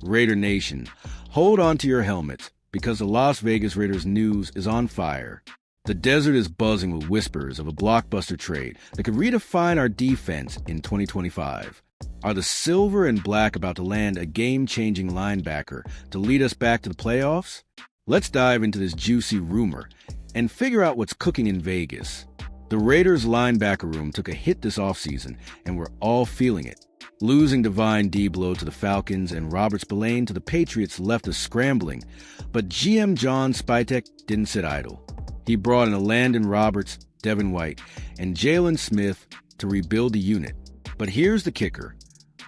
Raider Nation, hold on to your helmets because the Las Vegas Raiders news is on fire. The desert is buzzing with whispers of a blockbuster trade that could redefine our defense in 2025. Are the silver and black about to land a game-changing linebacker to lead us back to the playoffs? Let's dive into this juicy rumor and figure out what's cooking in Vegas. The Raiders' linebacker room took a hit this offseason, and we're all feeling it. Losing Divine Deablo to the Falcons and Robert Spillane to the Patriots left us scrambling, but GM John Spytek didn't sit idle. He brought in Landon Roberts, Devin White, and Jalen Smith to rebuild the unit. But here's the kicker.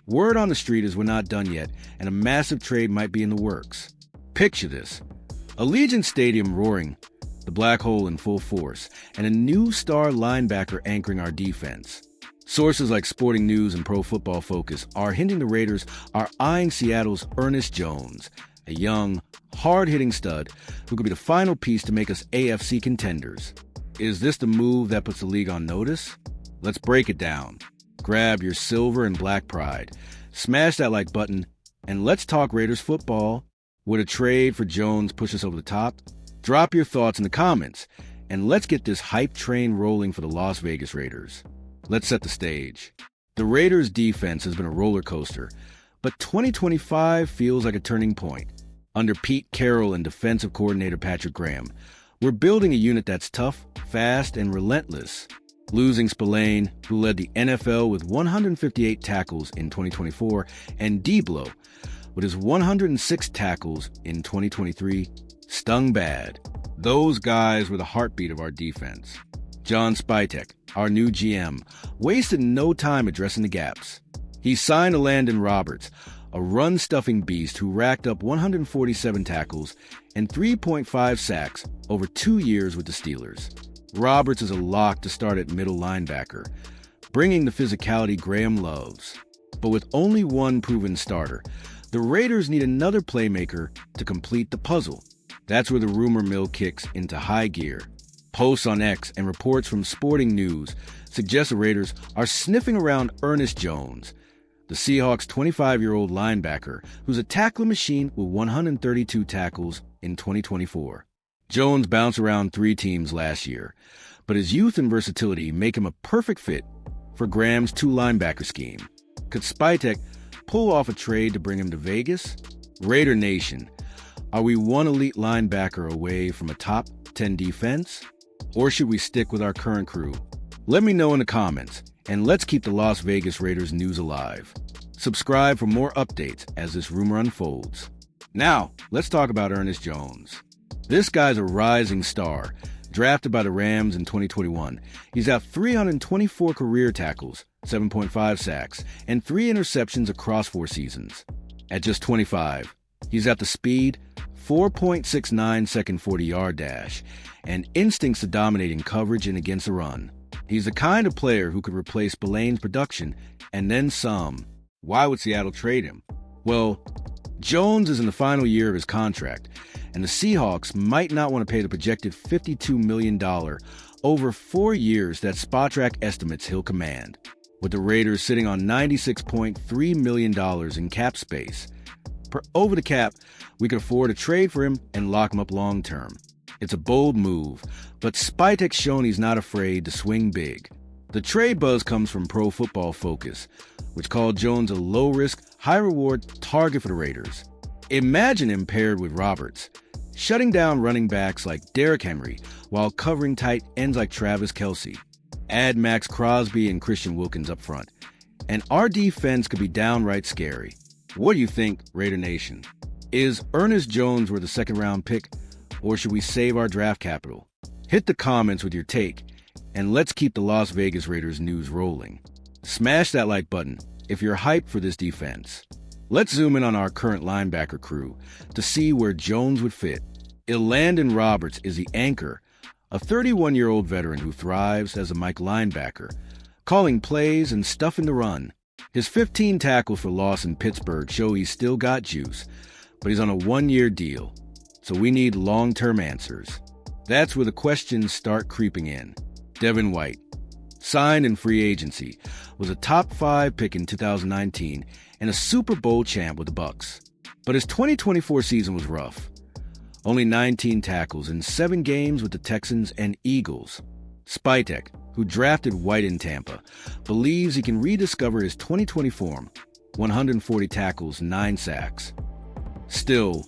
Word on the street is we're not done yet, and a massive trade might be in the works. Picture this. Allegiant Stadium roaring, the black hole in full force, and a new star linebacker anchoring our defense. Sources like Sporting News and Pro Football Focus are hinting the Raiders are eyeing Seattle's Ernest Jones, a young, hard-hitting stud who could be the final piece to make us AFC contenders. Is this the move that puts the league on notice? Let's break it down. Grab your silver and black pride, smash that like button, and let's talk Raiders football. Would a trade for Jones push us over the top? Drop your thoughts in the comments, and let's get this hype train rolling for the Las Vegas Raiders. Let's set the stage. The Raiders' defense has been a roller coaster, but 2025 feels like a turning point. Under Pete Carroll and defensive coordinator Patrick Graham, we're building a unit that's tough, fast, and relentless. Losing Spillane, who led the NFL with 158 tackles in 2024, and Deablo, with his 106 tackles in 2023, stung bad. Those guys were the heartbeat of our defense. John Spytek, our new GM, wasted no time addressing the gaps. He signed Landon Roberts, a run-stuffing beast who racked up 147 tackles and 3.5 sacks over 2 years with the Steelers. Roberts is a lock to start at middle linebacker, bringing the physicality Graham loves. But with only one proven starter, the Raiders need another playmaker to complete the puzzle. That's where the rumor mill kicks into high gear. Posts on X and reports from Sporting News suggest the Raiders are sniffing around Ernest Jones, the Seahawks' 25-year-old linebacker who's a tackling machine with 132 tackles in 2024. Jones bounced around 3 teams last year, but his youth and versatility make him a perfect fit for Graham's 2-linebacker scheme. Could Spytek pull off a trade to bring him to Vegas? Raider Nation, are we one elite linebacker away from a top 10 defense? Or should we stick with our current crew? Let me know in the comments, and let's keep the Las Vegas Raiders news alive. Subscribe for more updates as this rumor unfolds. Now, let's talk about Ernest Jones. This guy's a rising star, drafted by the Rams in 2021. He's got 324 career tackles, 7.5 sacks, and 3 interceptions across 4 seasons. At just 25, he's got the speed, 4.69-second 40-yard dash, and instincts to dominate in coverage and against the run. He's the kind of player who could replace Spillane's production and then some. Why would Seattle trade him? Well, Jones is in the final year of his contract, and the Seahawks might not want to pay the projected $52 million over 4 years that Spotrac estimates he'll command, with the Raiders sitting on $96.3 million in cap space. Over the cap, we could afford a trade for him and lock him up long-term. It's a bold move, but Spytek's shown he's not afraid to swing big. The trade buzz comes from Pro Football Focus, which called Jones a low-risk, high-reward target for the Raiders. Imagine him paired with Roberts, shutting down running backs like Derrick Henry while covering tight ends like Travis Kelce. Add Max Crosby and Christian Wilkins up front, and our defense could be downright scary. What do you think, Raider Nation? Is Ernest Jones worth a second-round pick, or should we save our draft capital? Hit the comments with your take, and let's keep the Las Vegas Raiders news rolling. Smash that like button if you're hyped for this defense. Let's zoom in on our current linebacker crew to see where Jones would fit. Landon Roberts is the anchor, a 31-year-old veteran who thrives as a Mike linebacker, calling plays and stuffing the run. His 15 tackles for loss in Pittsburgh show he's still got juice, but he's on a 1-year deal, so we need long-term answers. That's where the questions start creeping in. Devin White, signed in free agency, was a top 5 pick in 2019 and a Super Bowl champ with the Bucs. But his 2024 season was rough. Only 19 tackles in 7 games with the Texans and Eagles. Spytek, who drafted White in Tampa, believes he can rediscover his 2020 form, 140 tackles, 9 sacks. Still,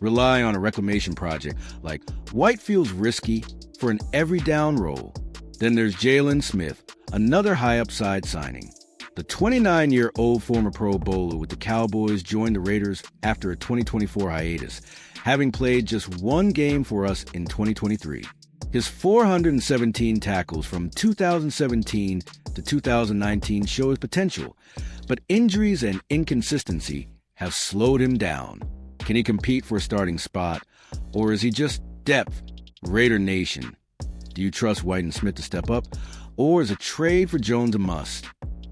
relying on a reclamation project like White feels risky for an every-down role. Then there's Jalen Smith, another high-upside signing. The 29-year-old former Pro Bowler with the Cowboys joined the Raiders after a 2024 hiatus, having played just 1 game for us in 2023. His 417 tackles from 2017 to 2019 show his potential, but injuries and inconsistency have slowed him down. Can he compete for a starting spot, or is he just depth? Raider Nation, do you trust White and Smith to step up, or is a trade for Jones a must?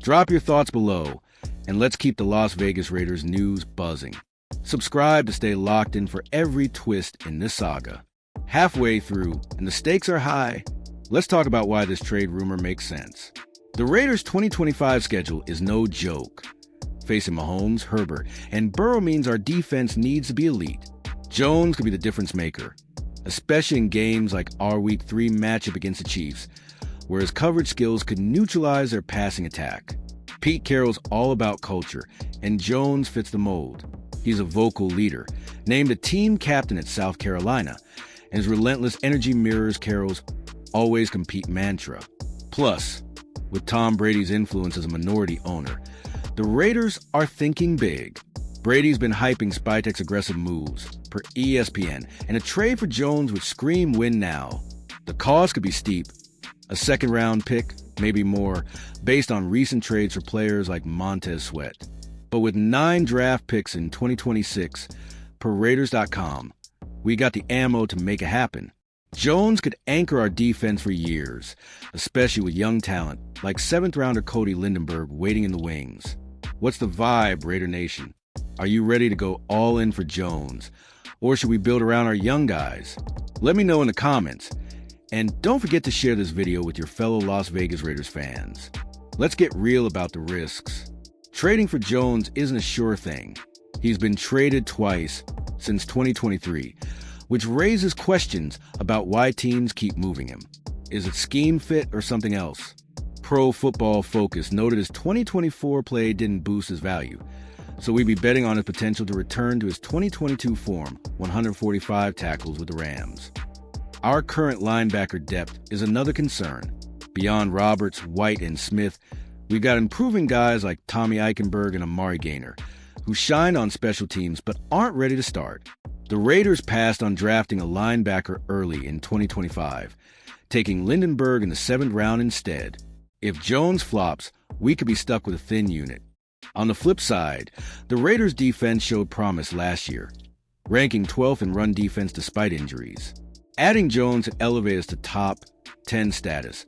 Drop your thoughts below, and let's keep the Las Vegas Raiders news buzzing. Subscribe to stay locked in for every twist in this saga. Halfway through, and the stakes are high, let's talk about why this trade rumor makes sense. The Raiders' 2025 schedule is no joke. Facing Mahomes, Herbert, and Burrow means our defense needs to be elite. Jones could be the difference maker, especially in games like our Week 3 matchup against the Chiefs, where his coverage skills could neutralize their passing attack. Pete Carroll's all about culture, and Jones fits the mold. He's a vocal leader, named a team captain at South Carolina, and his relentless energy mirrors Carroll's always compete mantra. Plus, with Tom Brady's influence as a minority owner, the Raiders are thinking big. Brady's been hyping Spytek's aggressive moves, per ESPN, and a trade for Jones would scream win now. The cost could be steep. A second-round pick, maybe more, based on recent trades for players like Montez Sweat. But with 9 draft picks in 2026, per Raiders.com, we got the ammo to make it happen. Jones could anchor our defense for years, especially with young talent like 7th-rounder Cody Lindenberg waiting in the wings. What's the vibe, Raider Nation? Are you ready to go all in for Jones? Or should we build around our young guys? Let me know in the comments. And don't forget to share this video with your fellow Las Vegas Raiders fans. Let's get real about the risks. Trading for Jones isn't a sure thing. He's been traded twice since 2023, which raises questions about why teams keep moving him. Is it scheme fit or something else? Pro Football Focus noted his 2024 play didn't boost his value, so we'd be betting on his potential to return to his 2022 form, 145 tackles with the Rams. Our current linebacker depth is another concern. Beyond Roberts, White, and Smith, we've got improving guys like Tommy Eichenberg and Amari Gaynor, who shine on special teams but aren't ready to start. The Raiders passed on drafting a linebacker early in 2025, taking Lindenberg in the 7th round instead. If Jones flops, we could be stuck with a thin unit. On the flip side, the Raiders' defense showed promise last year, ranking 12th in run defense despite injuries. Adding Jones would elevate us to top 10 status,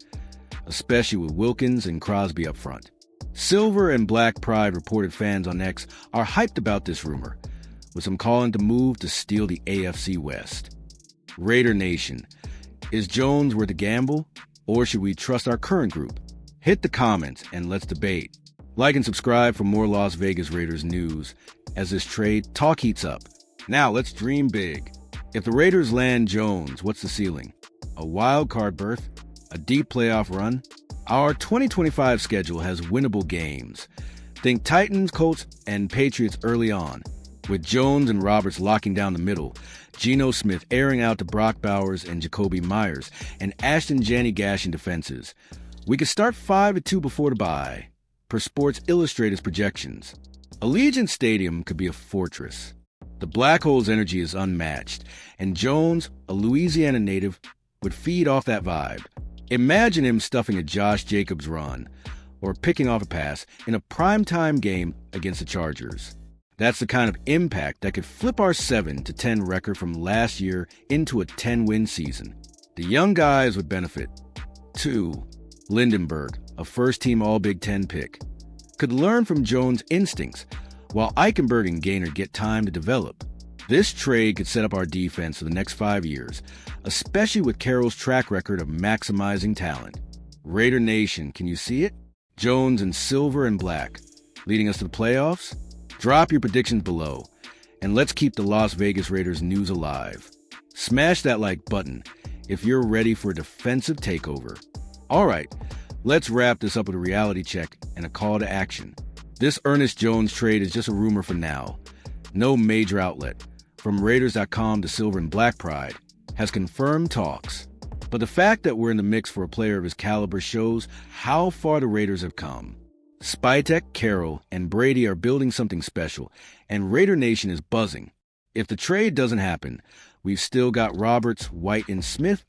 especially with Wilkins and Crosby up front. Silver and Black Pride reported fans on X are hyped about this rumor, with some calling to move to steal the AFC West. Raider Nation, is Jones worth a gamble, or should we trust our current group? Hit the comments and let's debate. Like and subscribe for more Las Vegas Raiders news as this trade talk heats up. Now let's dream big. If the Raiders land Jones, what's the ceiling? A wild card berth? A deep playoff run? Our 2025 schedule has winnable games. Think Titans, Colts, and Patriots early on, with Jones and Roberts locking down the middle, Geno Smith airing out to Brock Bowers and Jacoby Myers, and Ashton Janney Gash in defenses. We could start 5-2 before the bye, per Sports Illustrated's projections. Allegiant Stadium could be a fortress. The Black Hole's energy is unmatched, and Jones, a Louisiana native, would feed off that vibe. Imagine him stuffing a Josh Jacobs run, or picking off a pass in a primetime game against the Chargers. That's the kind of impact that could flip our 7-10 record from last year into a 10-win season. The young guys would benefit. 2. Lindenberg, a first-team All-Big Ten pick, could learn from Jones' instincts, while Eichenberg and Gaynor get time to develop. This trade could set up our defense for the next 5 years, especially with Carroll's track record of maximizing talent. Raider Nation, can you see it? Jones in silver and black, leading us to the playoffs? Drop your predictions below, and let's keep the Las Vegas Raiders news alive. Smash that like button if you're ready for a defensive takeover. All right, let's wrap this up with a reality check and a call to action. This Ernest Jones trade is just a rumor for now. No major outlet, from Raiders.com to Silver and Black Pride, has confirmed talks. But the fact that we're in the mix for a player of his caliber shows how far the Raiders have come. Spytek, Carroll, and Brady are building something special, and Raider Nation is buzzing. If the trade doesn't happen, we've still got Roberts, White, and Smith,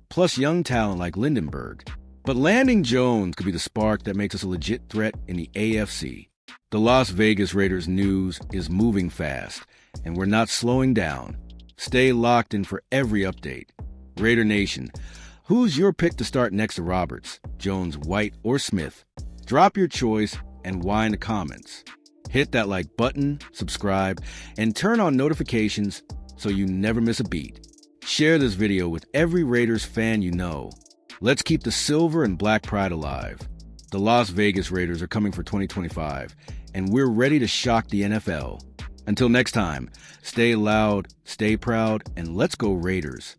plus young talent like Lindenberg. But landing Jones could be the spark that makes us a legit threat in the AFC. The Las Vegas Raiders news is moving fast, and we're not slowing down. Stay locked in for every update. Raider Nation, who's your pick to start next to Roberts, Jones, White, or Smith? Drop your choice and why in the comments. Hit that like button, subscribe, and turn on notifications so you never miss a beat. Share this video with every Raiders fan you know. Let's keep the silver and black pride alive. The Las Vegas Raiders are coming for 2025, and we're ready to shock the NFL. Until next time, stay loud, stay proud, and let's go Raiders.